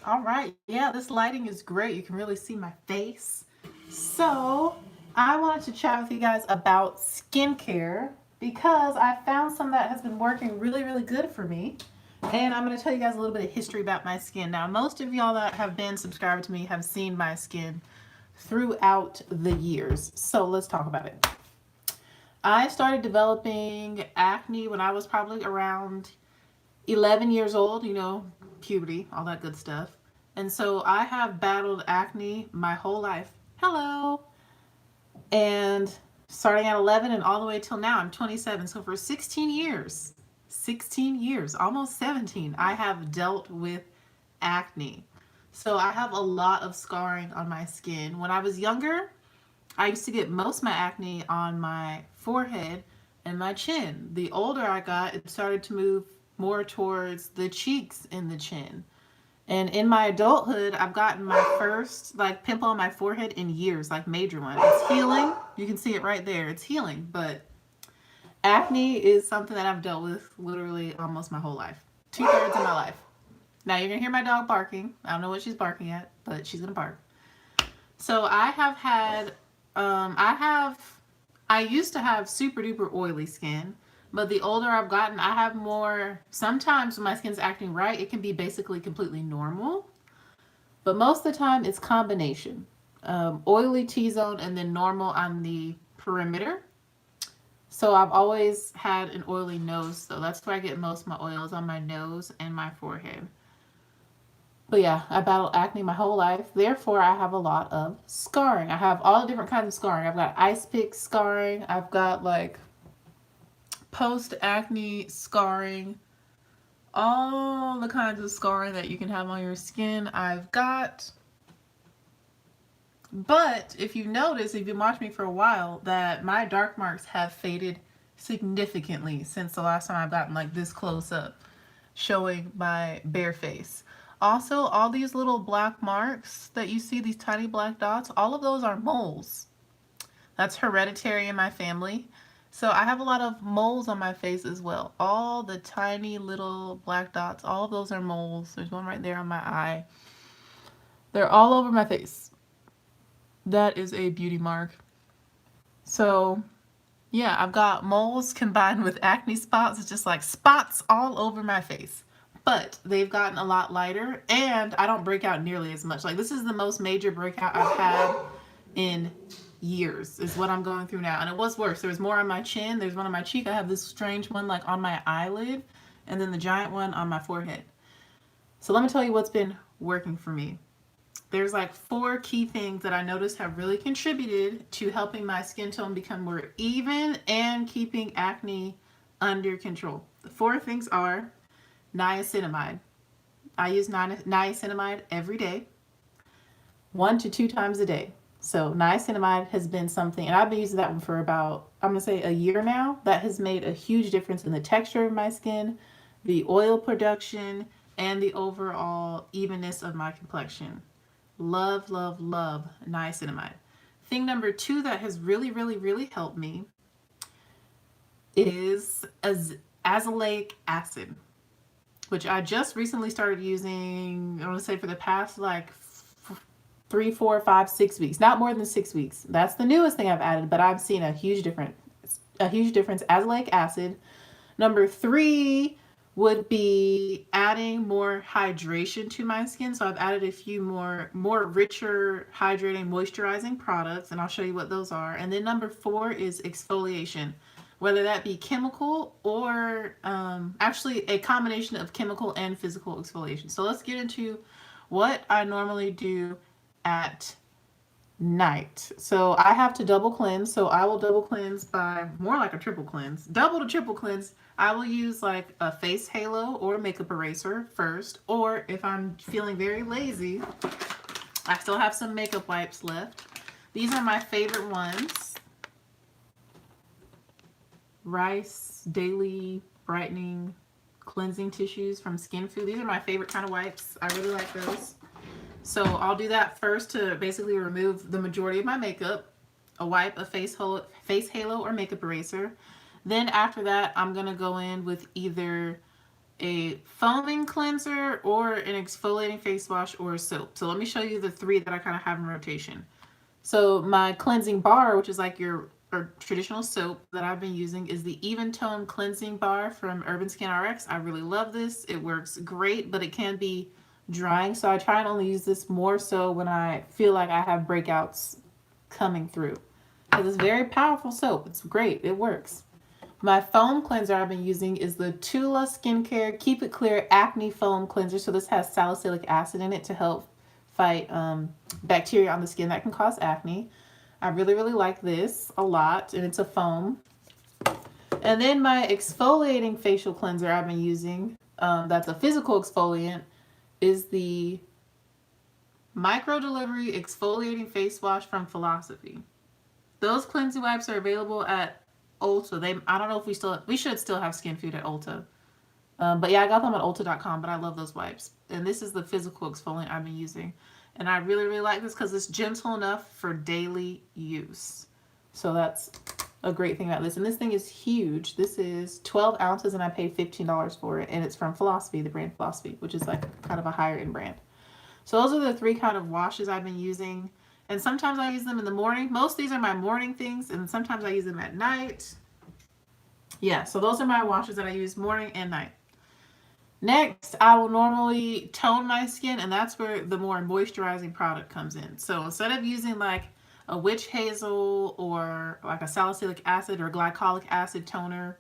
All right. Yeah, this lighting is great. You can really see my face. So, I wanted to chat with you guys about skincare because I found some that has been working really, really good for me. And I'm going to tell you guys a little bit of history about my skin. Now, most of y'all that have been subscribed to me have seen my skin throughout the years. So, let's talk about it. I started developing acne when I was probably around 11 years old, puberty, all that good stuff. And so I have battled acne my whole life. Hello. And starting at 11 and all the way till now, I'm 27. So for 16 years, almost 17, I have dealt with acne. So I have a lot of scarring on my skin. When I was younger, I used to get most of my acne on my forehead and my chin. The older I got, it started to move more towards the cheeks and the chin. And in my adulthood, I've gotten my first like pimple on my forehead in years, like major one. It's healing. You can see it right there. It's healing, but acne is something that I've dealt with literally almost my whole life. 2/3 of my life. Now you're gonna hear my dog barking. I don't know what she's barking at, but she's gonna bark. So I have had, I used to have super duper oily skin, but the older I've gotten, I have more. Sometimes when my skin's acting right, it can be basically completely normal, but most of the time it's combination. Oily T-zone and then normal on the perimeter. So I've always had an oily nose, so that's where I get most of my oils on my nose and my forehead. But yeah, I battled acne my whole life. Therefore, I have a lot of scarring. I have all different kinds of scarring. I've got ice pick scarring. I've got like post acne scarring. All the kinds of scarring that you can have on your skin, I've got. But if you notice, if you watch me for a while, that my dark marks have faded significantly since the last time I've gotten like this close up, showing my bare face. Also, all these little black marks that you see, these tiny black dots, all of those are moles. That's hereditary in my family. So I have a lot of moles on my face as well. All the tiny little black dots, all of those are moles. There's one right there on my eye. They're all over my face. That is a beauty mark. So yeah, I've got moles combined with acne spots. It's just like spots all over my face. But they've gotten a lot lighter and I don't break out nearly as much. Like this is the most major breakout I've had in years is what I'm going through now. And it was worse. There was more on my chin. There's one on my cheek. I have this strange one like on my eyelid and then the giant one on my forehead. So let me tell you what's been working for me. There's like 4 key things that I noticed have really contributed to helping my skin tone become more even and keeping acne under control. The 4 things are niacinamide. I use niacinamide every day, 1 to 2 times a day. So niacinamide has been something, and I've been using that one for about, I'm going to say a year now. That has made a huge difference in the texture of my skin, the oil production, and the overall evenness of my complexion. Love, love, love niacinamide. Thing number 2 that has really, really, really helped me is azelaic acid, which I just recently started using, I want to say for the past like 3, 4, 5, 6 weeks. Not more than 6 weeks. That's the newest thing I've added, but I've seen a huge difference. Azelaic acid. Number 3 would be adding more hydration to my skin. So I've added a few more richer, hydrating, moisturizing products, and I'll show you what those are. And then number 4 is exfoliation, whether that be chemical or actually a combination of chemical and physical exfoliation. So let's get into what I normally do at night. So I have to double cleanse. So I will double cleanse by more like a triple cleanse. Double to triple cleanse. I will use like a face halo or makeup eraser first. Or if I'm feeling very lazy, I still have some makeup wipes left. These are my favorite ones. Rice Daily Brightening Cleansing Tissues from Skin Food. These are my favorite kind of wipes. I really like those. So I'll do that first to basically remove the majority of my makeup. A wipe, a face halo, or makeup eraser. Then after that, I'm going to go in with either a foaming cleanser, or an exfoliating face wash, or a soap. So let me show you the three that I kind of have in rotation. So my cleansing bar, which is like your or traditional soap that I've been using, is the Even Tone Cleansing Bar from Urban Skin RX. I really love this. It works great, but it can be drying. So I try and only use this more so when I feel like I have breakouts coming through. Because it's very powerful soap. It's great. It works. My foam cleanser I've been using is the Tula Skincare Keep It Clear Acne Foam Cleanser. So this has salicylic acid in it to help fight bacteria on the skin that can cause acne. I really, really like this a lot, and it's a foam. And then my exfoliating facial cleanser I've been using, that's a physical exfoliant, is the Micro Delivery Exfoliating Face Wash from Philosophy. Those cleansing wipes are available at Ulta. I don't know if we should still have Skin Food at Ulta. But yeah, I got them at Ulta.com, but I love those wipes. And this is the physical exfoliant I've been using. And I really, really like this because it's gentle enough for daily use. So that's a great thing about this. And this thing is huge. This is 12 ounces and I paid $15 for it. And it's from Philosophy, the brand Philosophy, which is like kind of a higher end brand. So those are the three kind of washes I've been using. And sometimes I use them in the morning. Most of these are my morning things. And sometimes I use them at night. Yeah, so those are my washes that I use morning and night. Next, I will normally tone my skin, and that's where the more moisturizing product comes in. So instead of using like a witch hazel or like a salicylic acid or glycolic acid toner,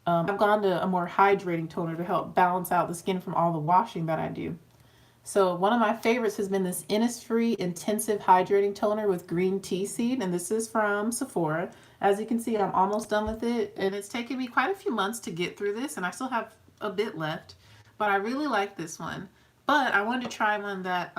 I've gone to a more hydrating toner to help balance out the skin from all the washing that I do. So one of my favorites has been this Innisfree Intensive Hydrating Toner with green tea seed, and this is from Sephora. As you can see, I'm almost done with it, and it's taken me quite a few months to get through this, and I still have a bit left. But I really like this one. But I wanted to try one that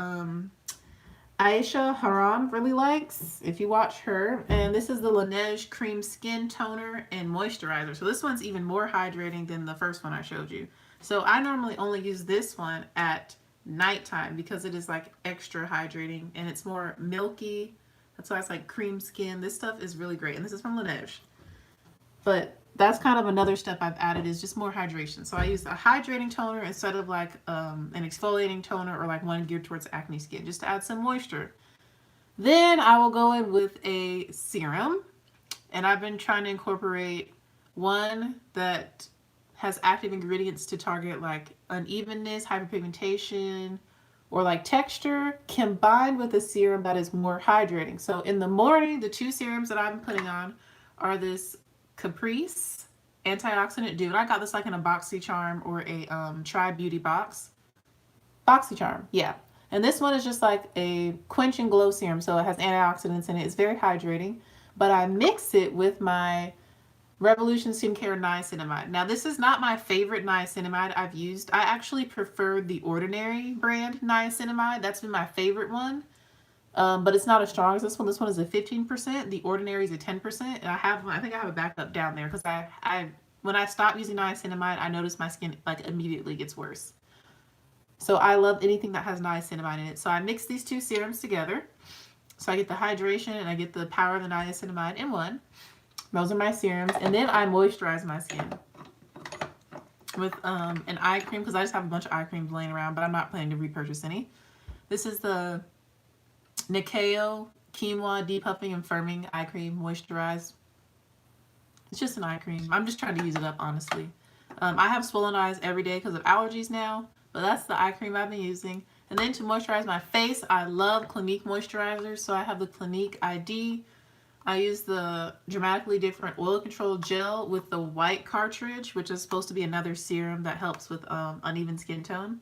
Aisha Haram really likes, if you watch her. And this is the Laneige Cream Skin Toner and Moisturizer. So this one's even more hydrating than the first one I showed you. So I normally only use this one at nighttime because it is like extra hydrating and it's more milky. That's why it's like cream skin. This stuff is really great. And this is from Laneige. But that's kind of another step I've added is just more hydration. So I use a hydrating toner instead of like an exfoliating toner or like one geared towards acne skin, just to add some moisture. Then I will go in with a serum, and I've been trying to incorporate one that has active ingredients to target like unevenness, hyperpigmentation, or like texture, combined with a serum that is more hydrating. So in the morning, the two serums that I'm putting on are this Caprice Antioxidant Dude. I got this like in a BoxyCharm or a Tri Beauty box. BoxyCharm, yeah. And this one is just like a quench and glow serum, so it has antioxidants in it. It's very hydrating. But I mix it with my Revolution Skincare Niacinamide. Now, this is not my favorite niacinamide I've used. I actually prefer the Ordinary brand niacinamide. That's been my favorite one. But it's not as strong as this one. This one is a 15%. The Ordinary is a 10%. And I think I have a backup down there because when I stop using niacinamide, I notice my skin like immediately gets worse. So I love anything that has niacinamide in it. So I mix these two serums together. So I get the hydration and I get the power of the niacinamide in one. Those are my serums. And then I moisturize my skin with an eye cream because I just have a bunch of eye creams laying around, but I'm not planning to repurchase any. This is the Nikeo Quinoa Depuffing and Firming Eye Cream Moisturize. It's just an eye cream. I'm just trying to use it up, honestly. I have swollen eyes every day because of allergies now, but that's the eye cream I've been using. And then to moisturize my face, I love Clinique moisturizers. So I have the Clinique ID. I use the Dramatically Different Oil Control Gel with the white cartridge, which is supposed to be another serum that helps with uneven skin tone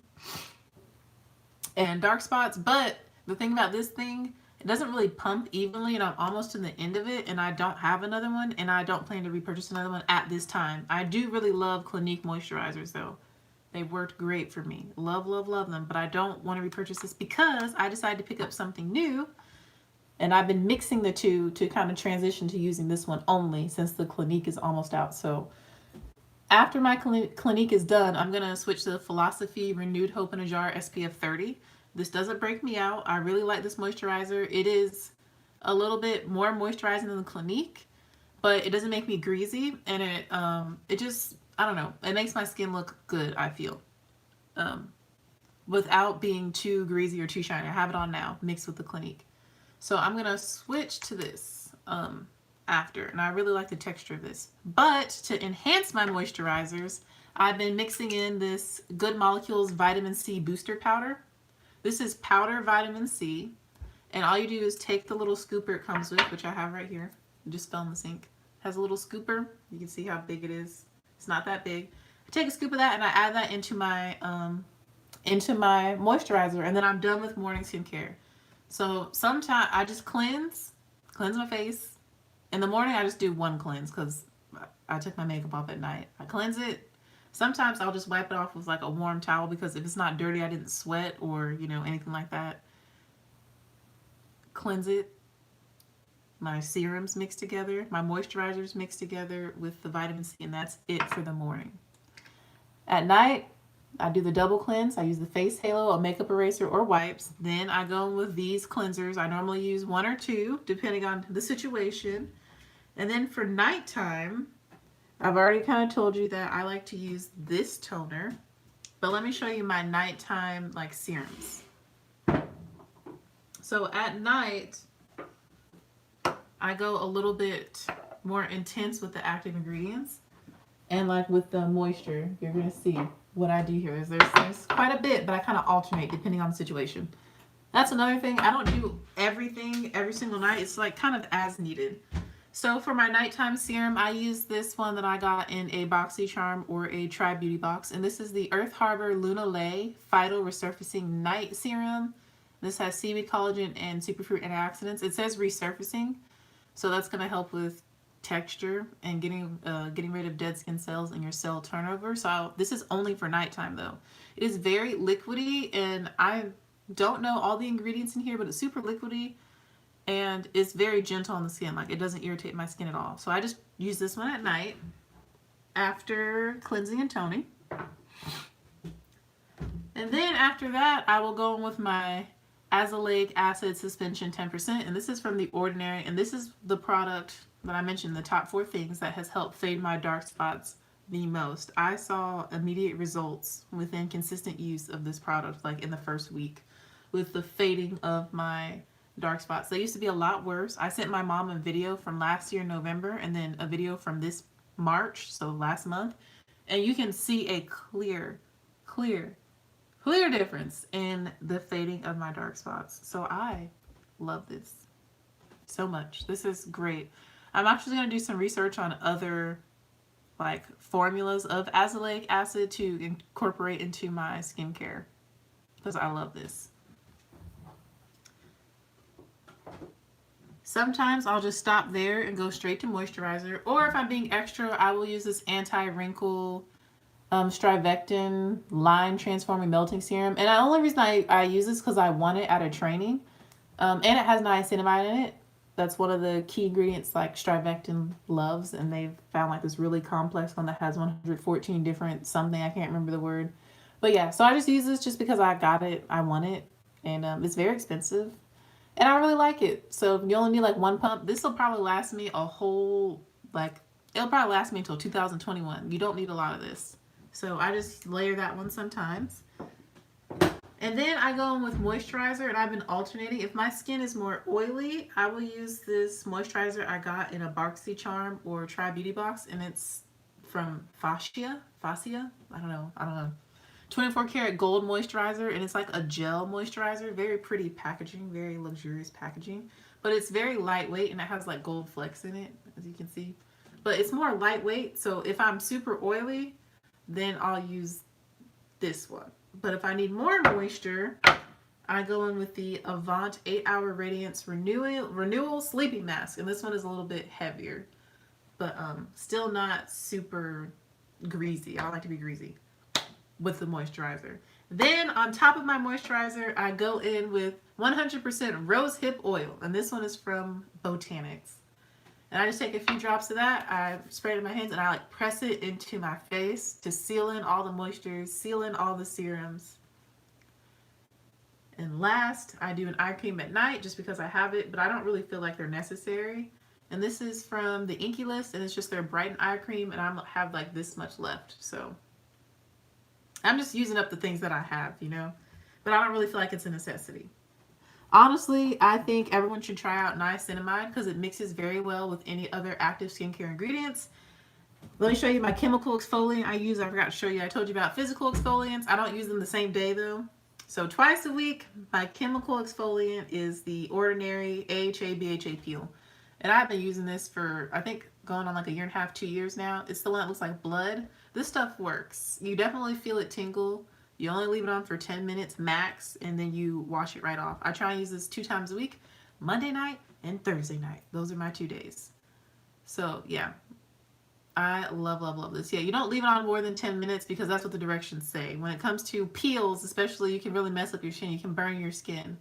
and dark spots. But the thing about this thing, it doesn't really pump evenly, and I'm almost to the end of it, and I don't have another one, and I don't plan to repurchase another one at this time. I do really love Clinique moisturizers, though. They worked great for me. Love, love, love them, but I don't want to repurchase this because I decided to pick up something new, and I've been mixing the two to kind of transition to using this one only since the Clinique is almost out. So after my Clinique is done, I'm going to switch to the Philosophy Renewed Hope in a Jar SPF 30. This doesn't break me out. I really like this moisturizer. It is a little bit more moisturizing than the Clinique, but it doesn't make me greasy, and it just I don't know. It makes my skin look good, I feel. Um, Without being too greasy or too shiny. I have it on now, mixed with the Clinique. So I'm going to switch to this after. And I really like the texture of this. But to enhance my moisturizers, I've been mixing in this Good Molecules Vitamin C Booster Powder. This is powder vitamin C. And all you do is take the little scooper it comes with, which I have right here. It just fell in the sink. It has a little scooper. You can see how big it is. It's not that big. I take a scoop of that and I add that into my moisturizer, and then I'm done with morning skincare. So sometimes I just cleanse my face. In the morning I just do one cleanse because I took my makeup off at night. I cleanse it. Sometimes I'll just wipe it off with like a warm towel because if it's not dirty, I didn't sweat or anything like that. Cleanse it. My serums mixed together, my moisturizers mixed together with the vitamin C, and that's it for the morning. At night, I do the double cleanse. I use the face halo, a makeup eraser, or wipes. Then I go in with these cleansers. I normally use one or two, depending on the situation. And then for nighttime, I've already kind of told you that I like to use this toner. But let me show you my nighttime like serums. So at night, I go a little bit more intense with the active ingredients. And like with the moisture, you're going to see what I do here. There's quite a bit, but I kind of alternate depending on the situation. That's another thing. I don't do everything every single night. It's like kind of as needed. So for my nighttime serum, I use this one that I got in a BoxyCharm or a Try Beauty box. And this is the Earth Harbor Lunolay Phyto Resurfacing Night Serum. This has seaweed collagen and superfruit antioxidants. It says resurfacing, so that's going to help with texture and getting rid of dead skin cells and your cell turnover. So this is only for nighttime though. It is very liquidy, and I don't know all the ingredients in here, but it's super liquidy and it's very gentle on the skin. Like, it doesn't irritate my skin at all. So I just use this one at night after cleansing and toning. And then after that, I will go in with my azelaic acid suspension 10%, and this is from The Ordinary, and this is the product that I mentioned, the top 4 things that has helped fade my dark spots the most. I saw immediate results within consistent use of this product, like in the first week, with the fading of my dark spots. They used to be a lot worse. I sent my mom a video from last year November and then a video from this March, so last month, and you can see a clear difference in the fading of my dark spots. So I love this so much. This is great. I'm actually going to do some research on other like formulas of azelaic acid to incorporate into my skincare because I love this. Sometimes I'll just stop there and go straight to moisturizer, or if I'm being extra, I will use this anti-wrinkle Strivectin line transforming melting serum. And the only reason I use this because I want it at a training, and it has niacinamide in it. That's one of the key ingredients like Strivectin loves, and they've found like this really complex one that has 114 different something, I can't remember the word. But yeah, so I just use this just because I got it, I want it, and it's very expensive. And I really like it. So if you only need like one pump, this will probably last me a whole, like, it'll probably last me until 2021. You don't need a lot of this. So I just layer that one sometimes. And then I go in with moisturizer, and I've been alternating. If my skin is more oily, I will use this moisturizer I got in a BoxyCharm or Try Beauty box, and it's from Fascia? I don't know. 24 karat gold moisturizer, and it's like a gel moisturizer. Very pretty packaging, very luxurious packaging, but it's very lightweight, and it has like gold flecks in it, as you can see. But it's more lightweight, so if I'm super oily, then I'll use this one. But if I need more moisture, I go in with the Avant 8-Hour Radiance Renewal Sleeping Mask, and this one is a little bit heavier, but still not super greasy. I don't like to be greasy with the moisturizer. Then on top of my moisturizer, I go in with 100% rose hip oil, and this one is from Botanics. And I just take a few drops of that, I spray it in my hands, and I like press it into my face to seal in all the moisture, seal in all the serums. And last, I do an eye cream at night just because I have it, but I don't really feel like they're necessary. And this is from the Inky List, and it's just their Brighten Eye Cream, and I have like this much left. So I'm just using up the things that I have, you know? But I don't really feel like it's a necessity. Honestly, I think everyone should try out niacinamide because it mixes very well with any other active skincare ingredients. Let me show you my chemical exfoliant I use. I forgot to show you. I told you about physical exfoliants. I don't use them the same day though. So twice a week, my chemical exfoliant is the Ordinary AHA BHA Peel. And I've been using this for, I think, going on like a year and a half, 2 years now. It's the one that looks like blood. This stuff works. You definitely feel it tingle. You only leave it on for 10 minutes max, and then you wash it right off. I try and use this 2 times a week, Monday night and Thursday night. Those are my 2 days. So yeah, I love, love, love this. Yeah, you don't leave it on more than 10 minutes because that's what the directions say. When it comes to peels, especially, you can really mess up your skin. You can burn your skin.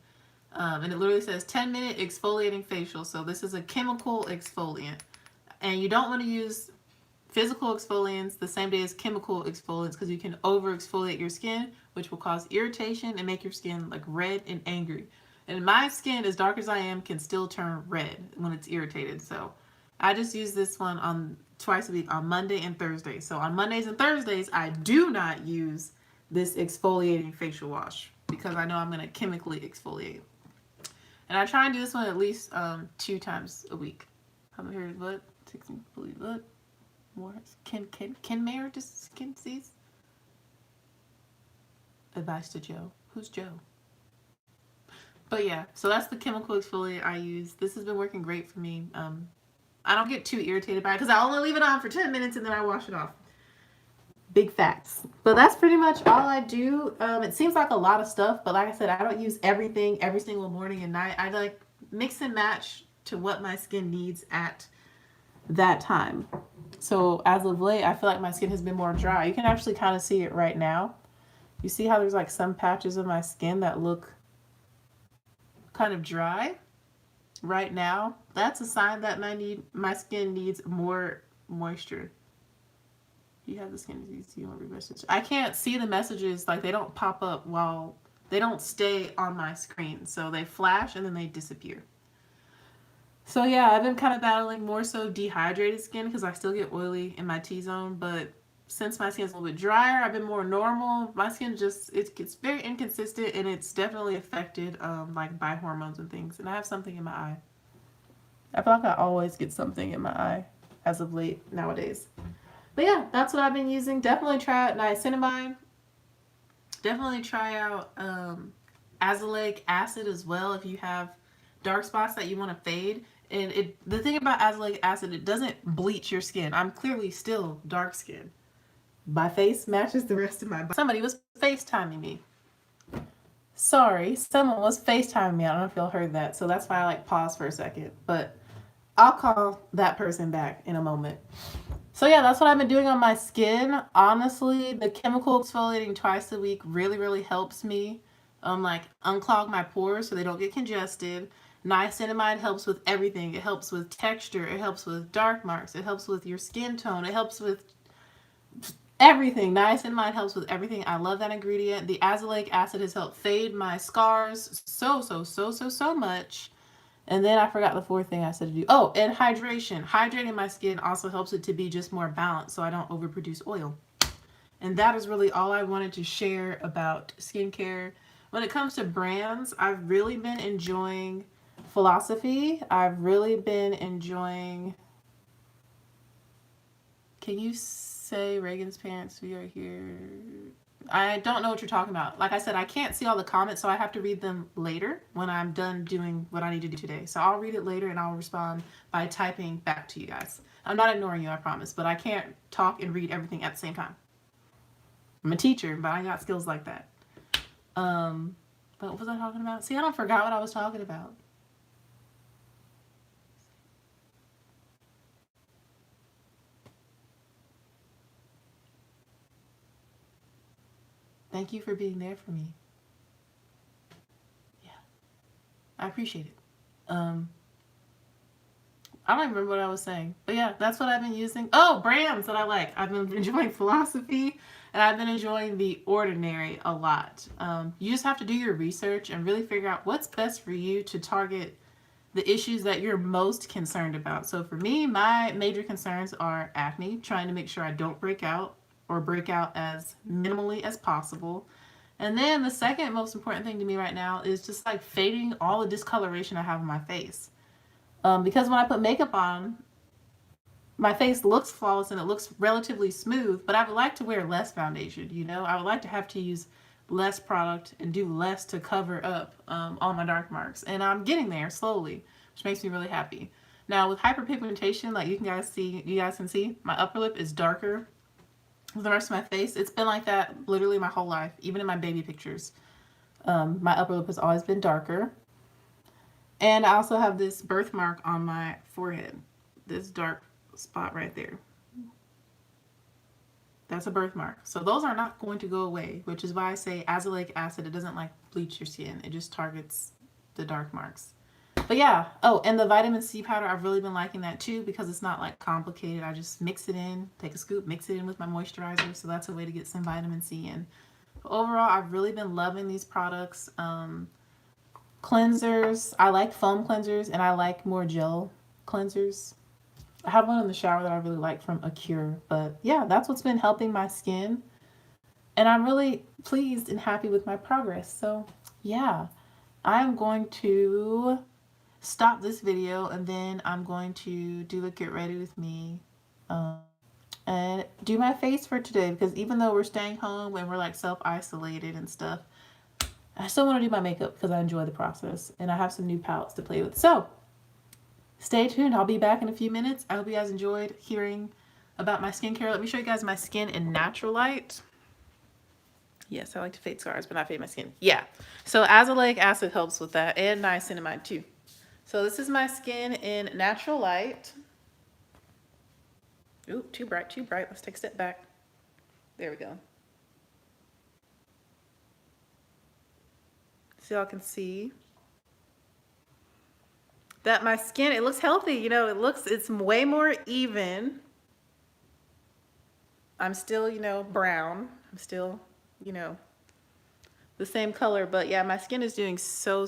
And it literally says 10-minute exfoliating facial. So this is a chemical exfoliant. And you don't want to use physical exfoliants the same day as chemical exfoliants because you can over exfoliate your skin, which will cause irritation and make your skin like red and angry. And my skin, as dark as I am, can still turn red when it's irritated. So I just use this one on twice a week on Monday and Thursday. So on Mondays and Thursdays, I do not use this exfoliating facial wash because I know I'm going to chemically exfoliate. And I try and do this one at least 2 times a week. I'm here, what? 16, believe what? More Ken Mayer just skin disease? Advice to Joe. Who's Joe? But yeah, so that's the chemical exfoliant I use. This has been working great for me. I don't get too irritated by it because I only leave it on for 10 minutes and then I wash it off. Big facts. But that's pretty much all I do. It seems like a lot of stuff, but like I said, I don't use everything every single morning and night. I like mix and match to what my skin needs at that time. So as of late, I feel like my skin has been more dry. You can actually kind of see it right now. You see how there's like some patches of my skin that look kind of dry right now? That's a sign that my skin needs more moisture. You have the skin disease, you want message. I can't see the messages, like they don't pop up while they don't stay on my screen. So they flash and then they disappear. So yeah, I've been kind of battling more so dehydrated skin because I still get oily in my T-zone, but since my skin's a little bit drier, I've been more normal. My skin just, it gets very inconsistent and it's definitely affected like by hormones and things. And I have something in my eye. I feel like I always get something in my eye as of late nowadays. But yeah, that's what I've been using. Definitely try out niacinamide. Definitely try out azelaic acid as well if you have dark spots that you want to fade. And the thing about azelaic acid, it doesn't bleach your skin. I'm clearly still dark skinned. My face matches the rest of my body. Somebody was FaceTiming me. Sorry, someone was FaceTiming me. I don't know if y'all heard that. So that's why I like paused for a second. But I'll call that person back in a moment. So yeah, that's what I've been doing on my skin. Honestly, the chemical exfoliating twice a week really, really helps me like unclog my pores so they don't get congested. Niacinamide helps with everything. It helps with texture. It helps with dark marks. It helps with your skin tone. It helps with everything. Niacinamide helps with everything. I love that ingredient. The azelaic acid has helped fade my scars so much. And then I forgot the 4th thing I said to do. Oh, and hydration. Hydrating my skin also helps it to be just more balanced so I don't overproduce oil. And that is really all I wanted to share about skincare. When it comes to brands, I've really been enjoying Philosophy. I've really been enjoying... Can you say Reagan's parents? We are here. I don't know what you're talking about. Like I said, I can't see all the comments, so I have to read them later when I'm done doing what I need to do today. So I'll read it later and I'll respond by typing back to you guys. I'm not ignoring you, I promise, but I can't talk and read everything at the same time. I'm a teacher, but I got skills like that. But what was I talking about? See, I don't forgot what I was talking about. Thank you for being there for me. Yeah, I appreciate it. I don't even remember what I was saying. But yeah, that's what I've been using. Oh, brands that I like. I've been enjoying Philosophy and I've been enjoying The Ordinary a lot. You just have to do your research and really figure out what's best for you to target the issues that you're most concerned about. So for me, my major concerns are acne, trying to make sure I don't break out or break out as minimally as possible. And then the second most important thing to me right now is just like fading all the discoloration I have on my face. Because when I put makeup on, my face looks flawless and it looks relatively smooth, but I would like to wear less foundation, you know? I would like to have to use less product and do less to cover up all my dark marks. And I'm getting there slowly, which makes me really happy. Now with hyperpigmentation, like you guys can see, my upper lip is darker than the rest of my face. It's been like that literally my whole life, even in my baby pictures. My upper lip has always been darker. And I also have this birthmark on my forehead, this dark spot right there. That's a birthmark. So those are not going to go away, which is why I say azelaic acid, it doesn't like bleach your skin. It just targets the dark marks. But yeah, oh, and the vitamin C powder, I've really been liking that too because it's not like complicated. I just mix it in, take a scoop, mix it in with my moisturizer. So that's a way to get some vitamin C in. But overall, I've really been loving these products. Cleansers, I like foam cleansers and I like more gel cleansers. I have one in the shower that I really like from Acure. But yeah, that's what's been helping my skin. And I'm really pleased and happy with my progress. So yeah, I'm going to stop this video and then I'm going to do a get ready with me and do my face for today, because even though we're staying home and we're like self-isolated and stuff, I still want to do my makeup because I enjoy the process and I have some new palettes to play with. So stay tuned. I'll be back in a few minutes. I hope you guys enjoyed hearing about my skincare. Let me show you guys my skin in natural light. Yes, I like to fade scars, but not fade my skin. Yeah. So azelaic acid helps with that, and niacinamide too. So this is my skin in natural light. Ooh, too bright, too bright. Let's take a step back. There we go. So y'all can see that my skin, it looks healthy. You know, it's way more even. I'm still, you know, brown. I'm still, you know, the same color, but yeah, my skin is doing so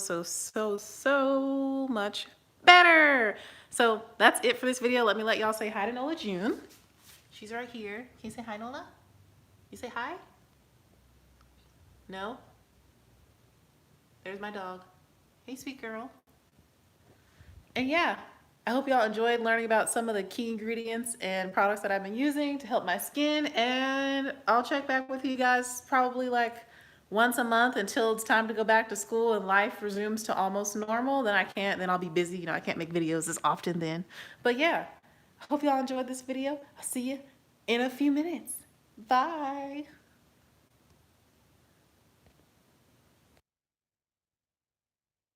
much better. So that's it for this video. Let me let y'all say hi to Nola June. She's right here. Can you say hi, Nola? You say hi? No? There's my dog. Hey, sweet girl. And yeah, I hope y'all enjoyed learning about some of the key ingredients and products that I've been using to help my skin. And I'll check back with you guys probably like once a month until it's time to go back to school and life resumes to almost normal. Then I'll be busy. You know, I can't make videos as often then. But yeah, I hope y'all enjoyed this video. I'll see you in a few minutes. Bye.